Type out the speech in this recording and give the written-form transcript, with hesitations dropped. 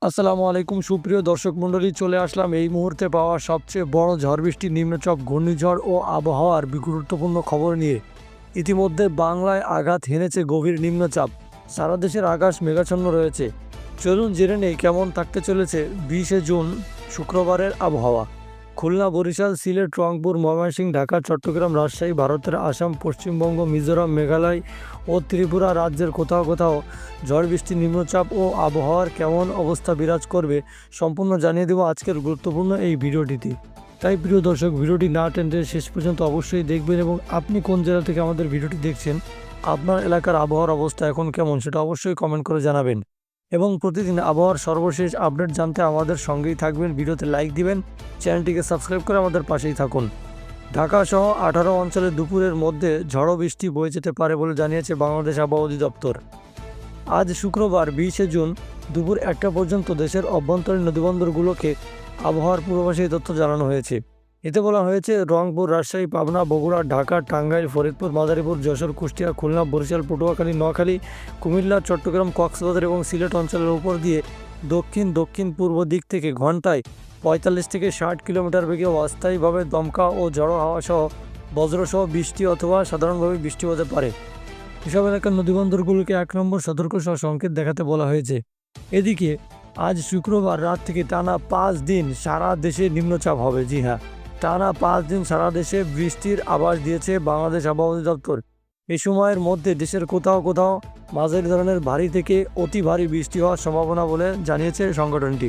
আসসালামু আলাইকুম সুপ্রিয় দর্শক মণ্ডলী, চলে আসলাম এই মুহূর্তে পাওয়া সবচেয়ে বড় ঝড় বৃষ্টি, নিম্নচাপ, ঘূর্ণিঝড় ও আবহাওয়ার গুরুত্বপূর্ণ খবর নিয়ে। ইতিমধ্যে বাংলায় আঘাত হেনেছে গভীর নিম্নচাপ। সারা দেশের আকাশ মেঘাচ্ছন্ন রয়েছে। চলুন জেনে নেই কেমন থাকতে চলেছে 20শে জুন শুক্রবারের আবহাওয়া। খুলনা, বরিশাল, সিলেট, রংপুর, ময়মনসিংহ, ঢাকা, চট্টগ্রাম, রাজশাহী, ভারতের আসাম, পশ্চিমবঙ্গ, মিজোরাম, মেঘালয় ও ত্রিপুরা রাজ্যের কোথাও কোথাও ঝড় বৃষ্টি, নিম্নচাপ ও আবহাওয়ার কেমন অবস্থা বিরাজ করবে সম্পূর্ণ জানিয়ে দেব আজকের গুরুত্বপূর্ণ এই ভিডিওটিতে। তাই প্রিয় দর্শক, ভিডিওটি না টেনে শেষ পর্যন্ত অবশ্যই দেখবেন এবং আপনি কোন জেলা থেকে আমাদের ভিডিওটি দেখছেন, আপনার এলাকার আবহাওয়ার অবস্থা এখন কেমন সেটা অবশ্যই কমেন্ট করে জানাবেন। এবং প্রতিদিন আবহাওয়ার সর্বশেষ আপডেট জানতে আমাদের সঙ্গেই থাকবেন, ভিডিওতে লাইক দিবেন, চ্যানেলটিকে সাবস্ক্রাইব করে আমাদের পাশেই থাকুন। ঢাকা সহ 18 অঞ্চলে দুপুরের মধ্যে ঝড়ো বৃষ্টি বয়ে যেতে পারে বলে জানিয়েছে বাংলাদেশ আবহাওয়া অধিদপ্তর। আজ শুক্রবার 20শে জুন দুপুর 1টা পর্যন্ত দেশের অভ্যন্তরীণ নদীবন্দরগুলোকে আবহাওয়ার পূর্বাভাসে এই তথ্য জানানো হয়েছে। এতে বলা হয়েছে, রংপুর, রাজশাহী, পাবনা, বগুড়া, ঢাকা, টাঙ্গাইল, ফরিদপুর, মাদারীপুর, যশোর, কুষ্টিয়া, খুলনা, বরিশাল, পটুয়াখালী, নোয়াখালী, কুমিল্লা, চট্টগ্রাম, কক্সবাজার এবং সিলেট অঞ্চলের উপর দিয়ে দক্ষিণ দক্ষিণ পূর্ব দিক থেকে ঘন্টায় 45 থেকে 60 কিলোমিটার বেগে অস্থায়ীভাবে দমকা ও ঝড়ো হাওয়া সহ বজ্রসহ বৃষ্টি অথবা সাধারণভাবে বৃষ্টি হতে পারে। এসব এলাকার নদীবন্দরগুলোকে 1 নম্বর সতর্ক সহ সংকেত দেখাতে বলা হয়েছে। এদিকে আজ শুক্রবার রাত থেকে টানা 5 দিন সারা দেশে নিম্নচাপ হবে। জি হ্যাঁ, টানা 5 দিন সারা দেশে বৃষ্টির আভাস দিয়েছে বাংলাদেশ আবহাওয়া অধিদপ্তর। এই সময়ের মধ্যে দেশের কোথাও কোথাও মাঝারি ধরনের ভারী থেকে অতি ভারী বৃষ্টি হওয়ার সম্ভাবনা বলে জানিয়েছে সংগঠনটি।